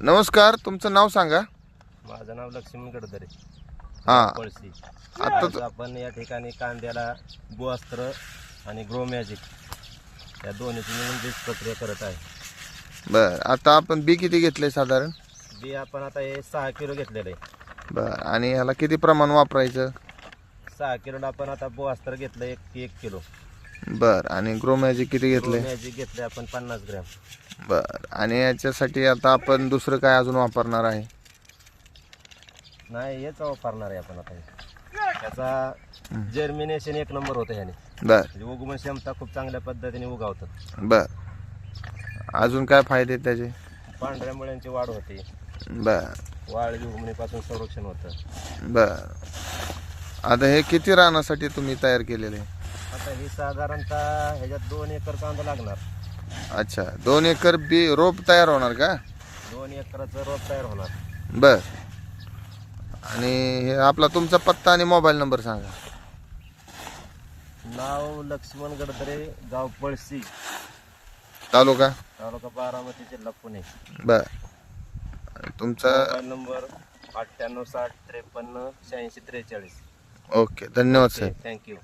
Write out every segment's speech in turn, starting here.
नमस्कार, तुमचं नाव सांगा. माझं नाव लक्ष्मण गडदरे. हां, पळशी. आता आज आपण या ठिकाणी कांद्याला भूअस्त्र आणि ग्रो मॅजिक या दोन्हीची मिळून बीज प्रक्रिया करत आहे. आता आपण बी किती घेतले साधारण? बी आपण आता हे 6 किलो घेतलेलं आहे. आणि ह्याला किती प्रमाण वापरायचं? 6 किलोला आपण आता भूअस्त्र घेतलं 1 किलो. आणि ग्रो मॅजिक किती ग्रो घेतले? मॅजिक घेतले आपण 50 ग्रॅम. आणि याच्यासाठी आता आपण दुसरं काय अजून वापरणार आहे? नाही, हेच वापरणार आहे आपण आता. त्याचा जर्मिनेशन 1 नंबर होतं ह्याने. म्हणजे उगवण क्षमता खूप चांगल्या पद्धतीने उगवतात. अजून काय फायदे त्याचे? पांढऱ्या मुळ्यांची वाढ होते. वाळवी उगवणीपासून संरक्षण होतं. आता हे किती रानासाठी तुम्ही तयार केलेले? आता ही साधारणतः ह्याच्यात 2 एकर कांदा लागणार. अच्छा, 2 एकर बी रोप तयार होणार का? 2 एकराचं रोप तयार होणार. आणि हे आपला तुमचा पत्ता आणि मोबाईल नंबर सांगा. नाव लक्ष्मण गडदरे, गाव पळशी, तालुका बारामती, जिल्हा पुणे. तुमचा मोबाईल नंबर 9860 53 86 43. ओके, धन्यवाद साहेब. थँक्यू.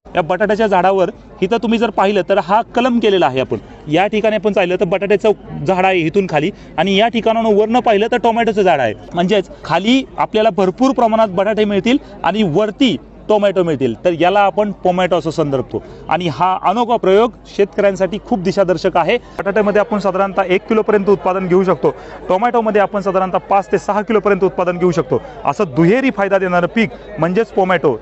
या बटाट्याच्या झाडावर इथं तुम्ही जर पाहिलं तर हा कलम केलेला आहे. आपण या ठिकाणी आपण पाहिलं तर बटाट्याचं झाड आहे इथून खाली, आणि या ठिकाणावरून वरनं पाहिलं तर टोमॅटोचं झाड आहे. म्हणजेच खाली आपल्याला भरपूर प्रमाणात बटाटे मिळतील आणि वरती टोमॅटो मिळतील. तर याला आपण टोमॅटो असं संदर्भतो. आणि हा अनोखा प्रयोग शेतकऱ्यांसाठी खूप दिशादर्शक आहे. बटाट्यामध्ये आपण साधारणतः 1 किलोपर्यंत उत्पादन घेऊ शकतो. टोमॅटोमध्ये आपण साधारणतः 5 ते 6 किलोपर्यंत उत्पादन घेऊ शकतो. असं दुहेरी फायदा देणारं पीक म्हणजेच टोमॅटो.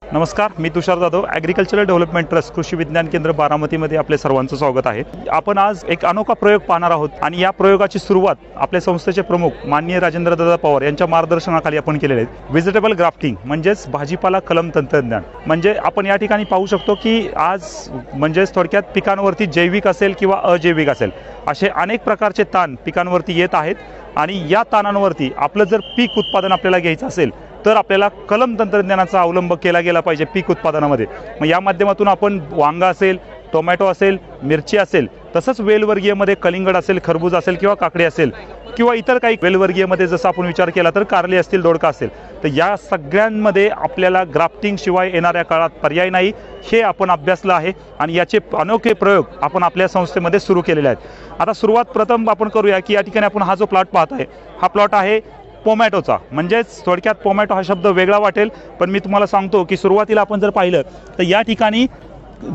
नमस्कार, मी तुषार जाधव, ॲग्रिकल्चरल डेव्हलपमेंट ट्रस्ट, कृषी विज्ञान केंद्र बारामतीमध्ये आपले सर्वांचं स्वागत आहे. आपण आज एक अनोखा प्रयोग पाहणार आहोत, आणि या प्रयोगाची सुरुवात आपल्या संस्थेचे प्रमुख माननीय राजेंद्रदादा पवार यांच्या मार्गदर्शनाखाली आपण केलेले आहे. व्हेजिटेबल ग्राफ्टिंग म्हणजेच भाजीपाला कलम तंत्रज्ञान. म्हणजे आपण या ठिकाणी पाहू शकतो की आज म्हणजेच थोडक्यात पिकांवरती जैविक असेल किंवा अजैविक असेल असे अनेक प्रकारचे ताण पिकांवरती येत आहेत. आणि या ताणांवरती आपलं जर पीक उत्पादन आपल्याला घ्यायचं असेल तर आपल्याला कलम तंत्रज्ञानाचा अवलंब केला गेला पाहिजे पीक उत्पादनामध्ये. मग या माध्यमातून आपण वांगा असेल, टोमॅटो असेल, मिरची असेल, तसंच वेलवर्गीयमध्ये कलिंगड असेल, खरबूज असेल किंवा काकडी असेल, किंवा इतर काही वेलवर्गीयमध्ये जसं आपण विचार केला तर कारले असतील, दोडका असेल, तर या सगळ्यांमध्ये आपल्याला ग्राफ्टिंग शिवाय येणाऱ्या काळात पर्याय नाही, हे आपण अभ्यासलं आहे. आणि याचे अनोखे प्रयोग आपण आपल्या संस्थेमध्ये सुरू केलेले आहेत. आता सुरुवात प्रथम आपण करूया की या ठिकाणी आपण हा जो प्लॉट पाहत आहे हा प्लॉट आहे टोमॅटोचा. म्हणजेच थोडक्यात टोमॅटो हा शब्द वेगळा वाटेल, पण मी तुम्हाला सांगतो की सुरुवातीला आपण जर पाहिलं तर या ठिकाणी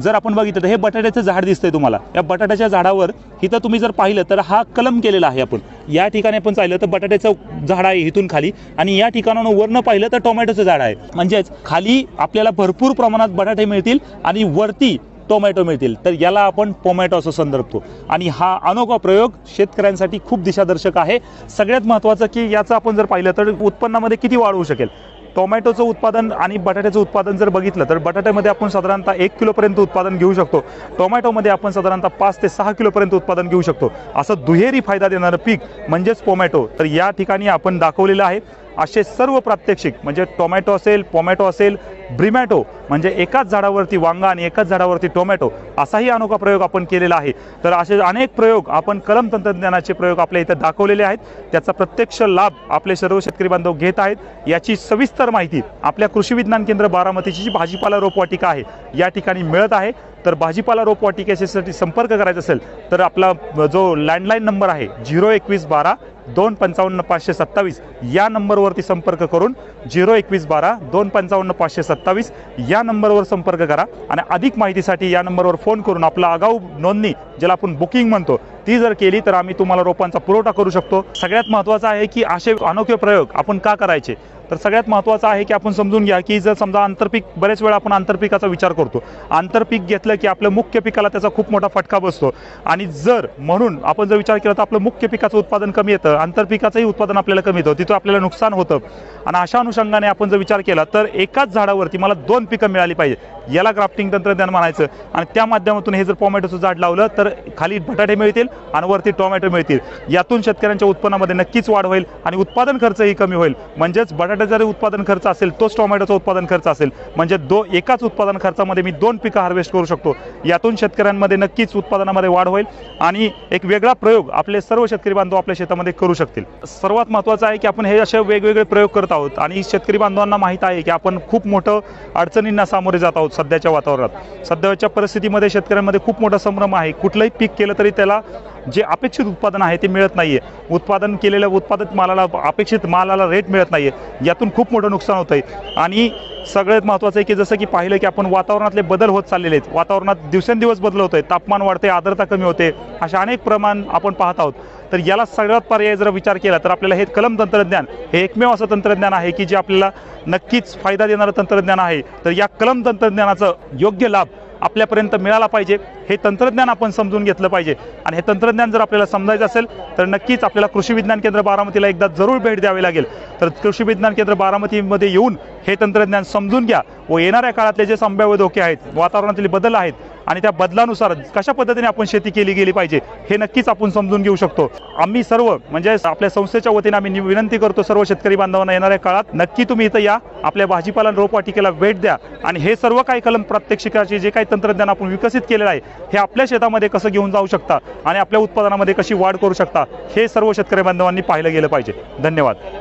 जर आपण बघितलं तर हे बटाट्याचं झाड दिसतंय तुम्हाला. या बटाट्याच्या झाडावर इथं तुम्ही जर पाहिलं तर हा कलम केलेला आहे. आपण या ठिकाणी आपण पाहिलं तर बटाट्याचं झाड आहे इथून खाली, आणि या ठिकाणावरून वरनं पाहिलं तर टोमॅटोचं झाड आहे. म्हणजेच खाली आपल्याला भरपूर प्रमाणात बटाटे मिळतील आणि वरती टोमॅटो मिळतील. तर याला आपण टोमॅटो असं संदर्भतो. आणि हा अनोखा प्रयोग शेतकऱ्यांसाठी खूप दिशादर्शक आहे. सगळ्यात महत्त्वाचं की याचं आपण जर पाहिलं तर उत्पन्नामध्ये किती वाढ होऊ शकेल. टोमॅटोचं उत्पादन आणि बटाट्याचं उत्पादन जर बघितलं तर बटाट्यामध्ये आपण साधारणतः 1 किलोपर्यंत उत्पादन घेऊ शकतो. टोमॅटोमध्ये आपण साधारणतः 5 ते 6 किलोपर्यंत उत्पादन घेऊ शकतो. असं दुहेरी फायदा देणारं पीक म्हणजेच टोमॅटो. तर या ठिकाणी आपण दाखवलेलं आहे. असे सर्व प्रात्यक्षिक म्हणजे टोमॅटो असेल, पोमॅटो असेल, ब्रिमॅटो म्हणजे एकाच झाडावरती वांगा आणि एकाच झाडावरती टोमॅटो असाही अनोखा प्रयोग आपण केलेला आहे. तर असे अनेक प्रयोग आपण कलम तंत्रज्ञानाचे प्रयोग आपल्या इथे दाखवलेले आहेत. त्याचा प्रत्यक्ष लाभ आपले सर्व शेतकरी बांधव घेत आहेत. याची सविस्तर माहिती आपल्या कृषी विज्ञान केंद्र बारामतीची जी भाजीपाला रोपवाटिका आहे या ठिकाणी मिळत आहे. तर भाजीपाला रोपवाटिकेसाठी संपर्क करायचा असेल तर आपला जो लँडलाईन नंबर आहे 02112 255 527 या नंबरवरती संपर्क करून 02112 255 527 या नंबरवर संपर्क करा आणि अधिक माहितीसाठी या नंबरवर फोन करून आपला आगाऊ नोंदणी ज्याला आपण बुकिंग म्हणतो ती जर केली तर आम्ही तुम्हाला रोपांचा पुरवठा करू शकतो. सगळ्यात महत्त्वाचं आहे की असे अनोखे प्रयोग आपण का करायचे, तर सगळ्यात महत्त्वाचं आहे की आपण समजून घ्या की जर समजा आंतरपीक, बरेच वेळा आपण आंतरपिकाचा विचार करतो. आंतरपीक घेतलं की आपल्या मुख्य पिकाला त्याचा खूप मोठा फटका बसतो आणि जर म्हणून आपण जर विचार केला तर आपलं मुख्य पिकाचं उत्पादन कमी येतं, आंतरपिकाचंही उत्पादन आपल्याला कमी येतं, तिथं आपल्याला नुकसान होतं. आणि अशा अनुषंगाने आपण जर विचार केला तर एकाच झाडावरती मला 2 पिकं मिळाली पाहिजे, याला ग्राफ्टिंग तंत्रज्ञान म्हणायचं. आणि त्या माध्यमातून हे जर टोमॅटोचं झाड लावलं तर खाली बटाटे मिळतील आणि वरती टोमॅटो मिळतील. यातून शेतकऱ्यांच्या उत्पन्नामध्ये नक्कीच वाढ होईल आणि उत्पादन खर्चही कमी होईल. म्हणजेच बटाटे जरी उत्पादन खर्च असेल तोच टोमॅटोचा उत्पादन खर्च असेल, म्हणजे एकाच उत्पादन खर्चामध्ये मी 2 पिकं हार्वेस्ट करू शकतो. यातून शेतकऱ्यांमध्ये नक्कीच उत्पादनामध्ये वाढ होईल आणि एक वेगळा प्रयोग आपले सर्व शेतकरी बांधव आपल्या शेतामध्ये करू शकतील. सर्वात महत्त्वाचं आहे की आपण हे असे वेगवेगळे प्रयोग करत आहोत आणि शेतकरी बांधवांना माहीत आहे की आपण खूप मोठं अडचणींना सामोरे जात आहोत. सध्याच्या वातावरणात, सध्याच्या परिस्थितीमध्ये शेतकऱ्यांमध्ये खूप मोठा संभ्रम आहे. कुठलंही पीक केलं तरी त्याला जे अपेक्षित उत्पादन आहे ते मिळत नाहीये. उत्पादन केलेल्या उत्पादित मालाला अपेक्षित मालाला रेट मिळत नाहीये. यातून खूप मोठं नुकसान होतंय. आणि सगळ्यात महत्त्वाचं आहे की जसं की पाहिलं की आपण वातावरणातले बदल होत चाललेले आहेत, वातावरणात दिवसेंदिवस बदल होत आहे, तापमान वाढते, आर्द्रता कमी होते, अशा अनेक प्रमाण आपण पाहत आहोत. तर याला सगळ्यात पर्याय जर विचार केला तर आपल्याला हे कलम तंत्रज्ञान हे एकमेव असं तंत्रज्ञान आहे की जे आपल्याला नक्कीच फायदा देणारं तंत्रज्ञान आहे. तर या कलम तंत्रज्ञानाचं योग्य लाभ आपल्यापर्यंत मिळाला पाहिजे. हे तंत्रज्ञान आपण समजून घेतलं पाहिजे आणि हे तंत्रज्ञान जर आपल्याला समजायचं असेल तर नक्कीच आपल्याला कृषी विज्ञान केंद्र बारामतीला एकदा जरूर भेट द्यावी लागेल. तर कृषी विज्ञान केंद्र बारामतीमध्ये येऊन हे तंत्रज्ञान समजून घ्या व येणाऱ्या काळातले जे संभाव्य धोके आहेत, वातावरणातील बदल आहेत आणि त्या बदलानुसार कशा पद्धतीने आपण शेती केली गेली पाहिजे हे नक्कीच आपण समजून घेऊ शकतो. आम्ही सर्व म्हणजे आपल्या संस्थेच्या वतीने आम्ही विनंती करतो सर्व शेतकरी बांधवांना येणाऱ्या काळात नक्की तुम्ही इथं या, आपल्या भाजीपाला रोपवाटिकेला भेट द्या आणि हे सर्व काही कलम प्रात्यक्षिकाचे जे काही तंत्रज्ञान आपण विकसित केलेलं आहे हे आपल्या शेतामध्ये कसं घेऊन जाऊ शकता आणि आपल्या उत्पादनामध्ये कशी वाढ करू शकता हे सर्व शेतकरी बांधवांनी पाहिलं गेलं पाहिजे. धन्यवाद.